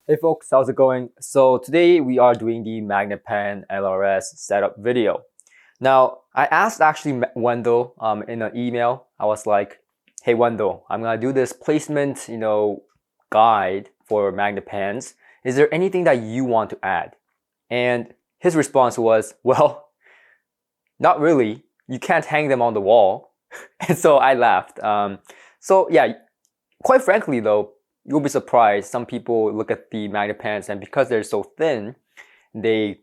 Hey folks, how's it going? So today we are doing the Magnepan LRS setup video. Now, I asked actually Wendell in an email. I was like, hey Wendell, I'm gonna do this placement, guide for Magnepans. Is there anything that you want to add? And his response was, well, not really. You can't hang them on the wall. And so I laughed. So yeah, quite frankly though, you'll be surprised. Some people look at the Magnepans and because they're so thin, they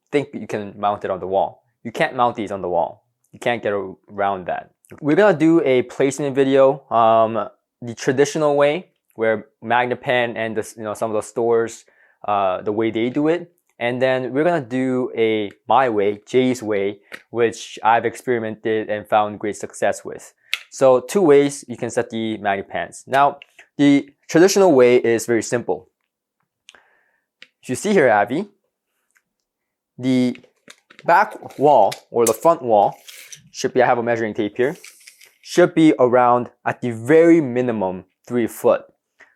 think you can mount it on the wall. You can't mount these on the wall. You can't get around that. We're gonna do a placement video, the traditional way, where Magnepan and some of the stores, the way they do it. And then we're gonna do my way, Jay's way, which I've experimented and found great success with. So two ways you can set the Magnepans. Now, the traditional way is very simple. If you see here, Abby, the back wall or the front wall should be, I have a measuring tape here, should be around at the very minimum 3 foot.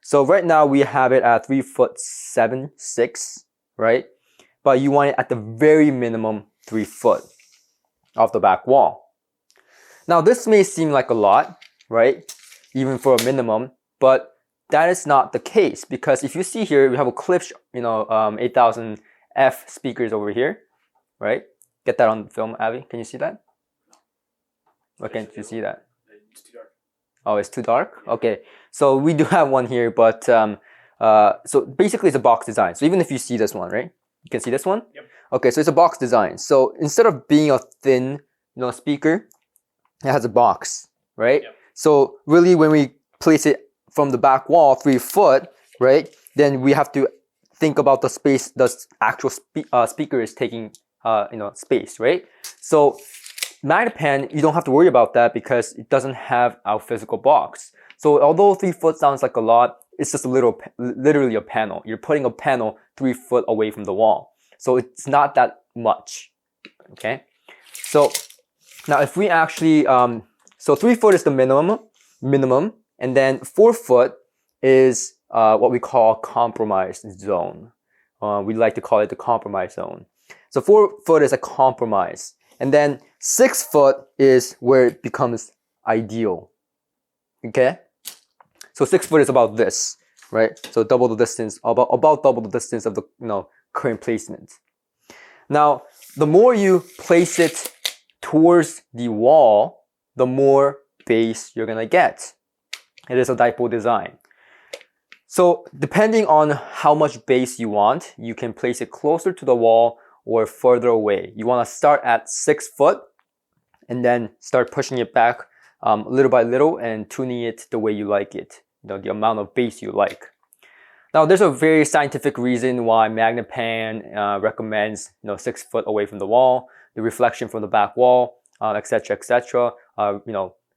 So right now we have it at 3'7", right? But you want it at the very minimum 3 foot off the back wall. Now this may seem like a lot, right? Even for a minimum, but that is not the case, because if you see here, we have a Klipsch, 8000F speakers over here, right? Get that on film, Abby. Can you see that? Or can't you see that? It's too dark. Oh, it's too dark? Okay. So we do have one here, but so basically it's a box design. So even if you see this one, right? You can see this one? Yep. Okay, so it's a box design. So instead of being a thin, speaker, it has a box, right? Yep. So really when we place it from the back wall 3 foot, right? Then we have to think about the space the actual speaker is taking, space, right? So Magnepan, you don't have to worry about that because it doesn't have our physical box. So although 3 foot sounds like a lot, it's just literally a panel. You're putting a panel 3 foot away from the wall. So it's not that much, okay? So now if we actually, so 3 foot is the minimum, and then 4 foot is what we call compromise zone. We like to call it the compromise zone. So 4 foot is a compromise. And then 6 foot is where it becomes ideal. Okay? So 6 foot is about this, right? So double the distance, about double the distance of the current placement. Now, the more you place it towards the wall, the more bass you're gonna get. It is a dipole design. So depending on how much bass you want, you can place it closer to the wall or further away. You want to start at 6 foot and then start pushing it back little by little and tuning it the way you like it, the amount of bass you like. Now there's a very scientific reason why Magnepan recommends 6 foot away from the wall, the reflection from the back wall, etc., etc.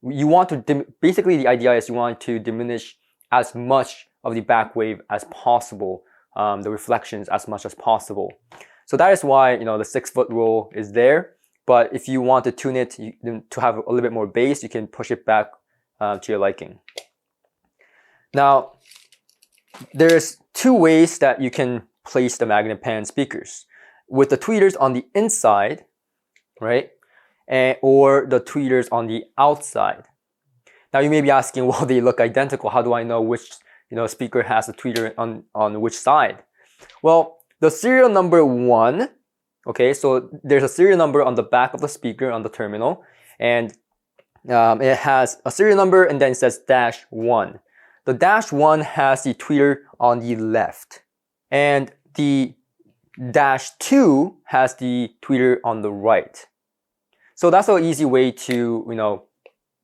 You want to basically the idea is you want to diminish as much of the back wave as possible, the reflections as much as possible. So that is why the 6 foot rule is there. But if you want to tune it to have a little bit more bass, you can push it back to your liking. Now, there's two ways that you can place the Magnepan speakers, with the tweeters on the inside, right? Or the tweeters on the outside. Now you may be asking, well, they look identical. How do I know which speaker has a tweeter on which side? Well, the serial number 1, okay, so there's a serial number on the back of the speaker on the terminal, and it has a serial number and then it says -1. The -1 has the tweeter on the left, and the -2 has the tweeter on the right. So that's an easy way to,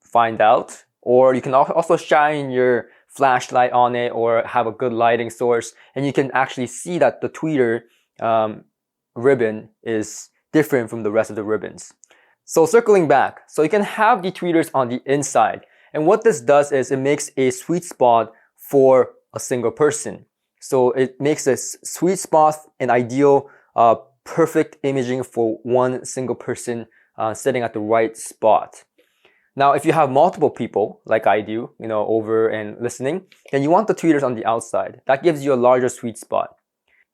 find out. Or you can also shine your flashlight on it or have a good lighting source, and you can actually see that the tweeter ribbon is different from the rest of the ribbons. So circling back, so you can have the tweeters on the inside. And what this does is it makes a sweet spot for a single person. So it makes a sweet spot an ideal, perfect imaging for one single person sitting at the right spot. Now, if you have multiple people, like I do, over and listening, then you want the tweeters on the outside. That gives you a larger sweet spot.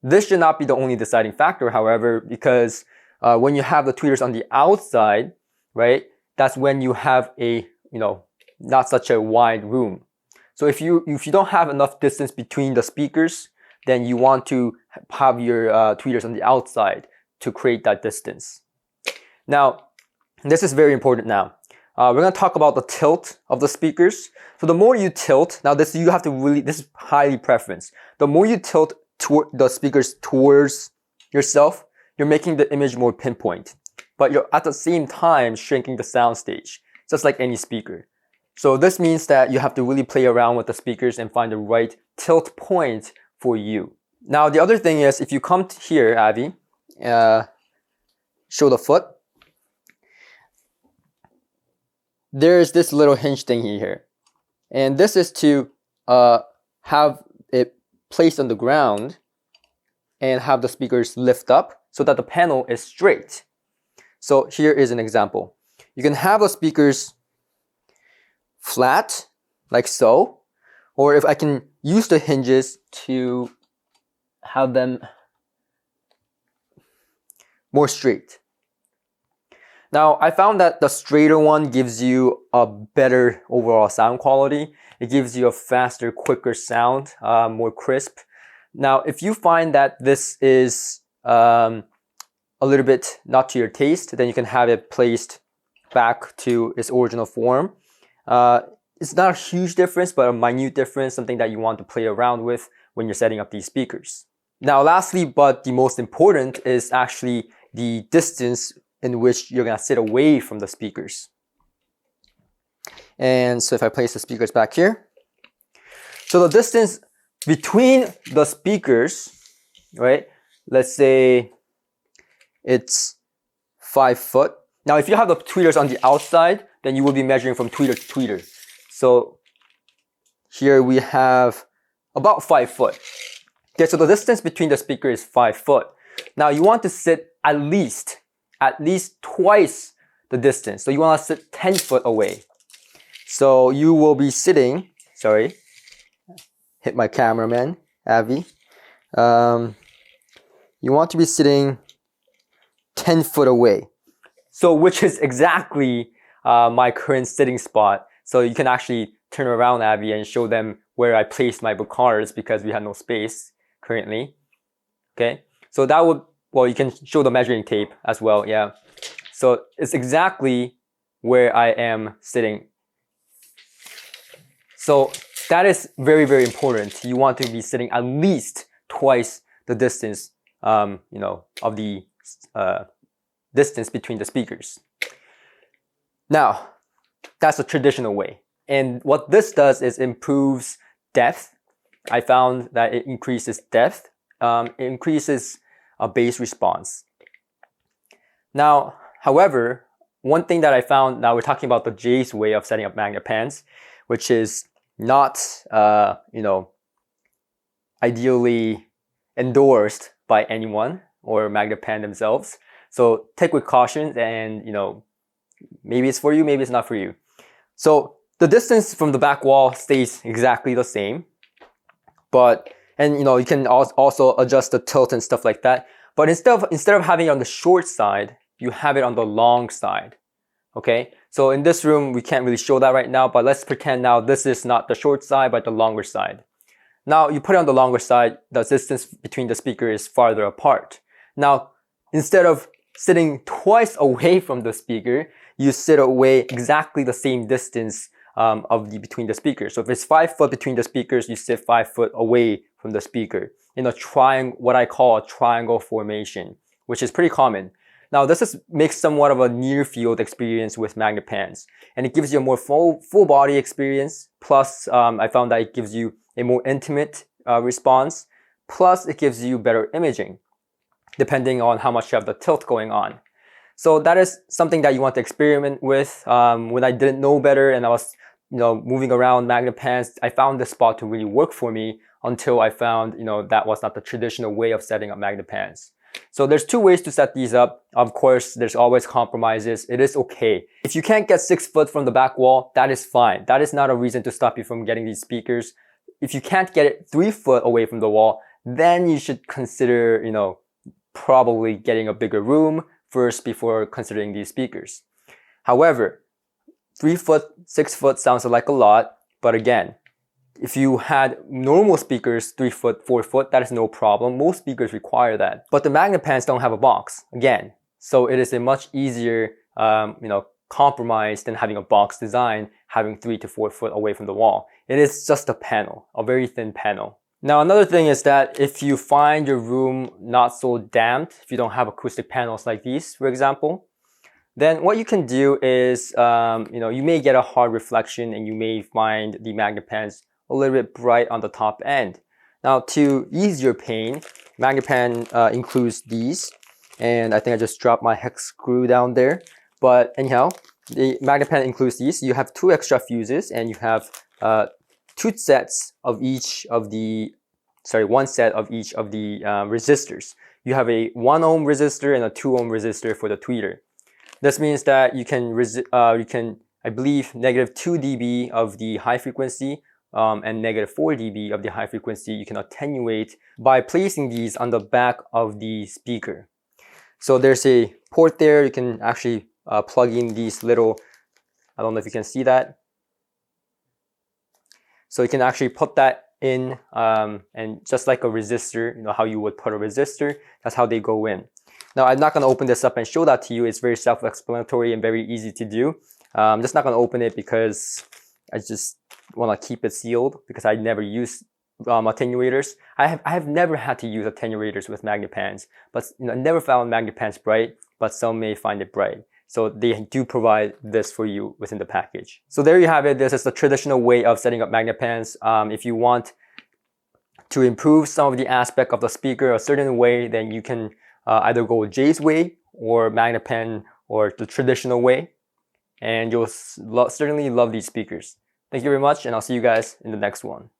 This should not be the only deciding factor, however, because when you have the tweeters on the outside, right, that's when you have a, not such a wide room. So if you don't have enough distance between the speakers, then you want to have your tweeters on the outside to create that distance. Now, this is very important now. We're going to talk about the tilt of the speakers. So the more you tilt, now this you have to really, this is highly preference. The more you tilt the speakers towards yourself, you're making the image more pinpoint. But you're at the same time shrinking the sound stage, just like any speaker. So this means that you have to really play around with the speakers and find the right tilt point for you. Now the other thing is, if you come here, Avi, show the foot. There's this little hinge thingy here. And this is to have it placed on the ground and have the speakers lift up so that the panel is straight. So here is an example. You can have the speakers flat, like so, or if I can use the hinges to have them more straight. Now, I found that the straighter one gives you a better overall sound quality. It gives you a faster, quicker sound, more crisp. Now, if you find that this is a little bit not to your taste, then you can have it placed back to its original form. It's not a huge difference, but a minute difference, something that you want to play around with when you're setting up these speakers. Now, lastly, but the most important is actually the distance in which you're gonna sit away from the speakers. And so if I place the speakers back here, so the distance between the speakers, right? Let's say it's 5 foot. Now, if you have the tweeters on the outside, then you will be measuring from tweeter to tweeter. So here we have about 5 foot. Okay, so the distance between the speaker is 5 foot. Now you want to sit at least twice the distance. So you want to sit 10 foot away. So you will be sitting, sorry, hit my cameraman, Avi. You want to be sitting 10 foot away. So which is exactly my current sitting spot. So you can actually turn around, Avi, and show them where I placed my book cards because we have no space currently. Okay, so that would, well, you can show the measuring tape as well, yeah. So it's exactly where I am sitting. So that is very, very important. You want to be sitting at least twice the distance, of the distance between the speakers. Now, that's a traditional way. And what this does is improves depth. I found that it increases depth. It increases a bass response. Now, however, one thing that I found, now we're talking about the Jay's way of setting up Magnepans, which is not, ideally endorsed by anyone or Magnepan themselves. So take with caution and, maybe it's for you, maybe it's not for you. So the distance from the back wall stays exactly the same, and you can also adjust the tilt and stuff like that. But instead of having it on the short side, you have it on the long side. Okay, so in this room, we can't really show that right now, but let's pretend now this is not the short side, but the longer side. Now you put it on the longer side, the distance between the speaker is farther apart. Now, instead of sitting twice away from the speaker, you sit away exactly the same distance between the speakers. So if it's 5 foot between the speakers, you sit 5 foot away from the speaker in a what I call a triangle formation, which is pretty common. Now this makes somewhat of a near field experience with Magnepans, and it gives you a more full body experience. Plus, I found that it gives you a more intimate response. Plus, it gives you better imaging, depending on how much you have the tilt going on. So that is something that you want to experiment with. When I didn't know better and I was moving around Magnepans, I found this spot to really work for me until I found that was not the traditional way of setting up Magnepans. So there's two ways to set these up. Of course, there's always compromises. It is okay. If you can't get 6 foot from the back wall, that is fine. That is not a reason to stop you from getting these speakers. If you can't get it 3 foot away from the wall, then you should consider, probably getting a bigger room first before considering these speakers. However, 3 foot, 6 foot sounds like a lot, but again, if you had normal speakers, 3 foot, 4 foot, that is no problem. Most speakers require that. But the Magnepans don't have a box, again. So it is a much easier, compromise than having a box design, having 3 to 4 foot away from the wall. It is just a panel, a very thin panel. Now, another thing is that if you find your room not so damped, if you don't have acoustic panels like these, for example, then what you can do is, you may get a hard reflection and you may find the Magnepans a little bit bright on the top end. Now, to ease your pain, Magnepan includes these, and I think I just dropped my hex screw down there. But anyhow, the Magnepan includes these. You have 2 extra fuses, and you have 2 sets of each of the, 1 set of each of the resistors. You have a 1 ohm resistor and a 2 ohm resistor for the tweeter. This means that you can, I believe, negative 2 dB of the high frequency and negative 4 dB of the high frequency you can attenuate by placing these on the back of the speaker. So there's a port there. You can actually plug in these little, I don't know if you can see that. So you can actually put that in, and just like a resistor, how you would put a resistor, that's how they go in. Now, I'm not going to open this up and show that to you. It's very self-explanatory and very easy to do. I'm just not going to open it because I just want to keep it sealed, because I never use attenuators. I have never had to use attenuators with Magnepans, but I never found Magnepans bright, but some may find it bright. So they do provide this for you within the package. So there you have it. This is the traditional way of setting up Magnepans. If you want to improve some of the aspect of the speaker a certain way, then you can either go Jay's way or Magnepan or the traditional way, and you'll certainly love these speakers. Thank you very much, and I'll see you guys in the next one.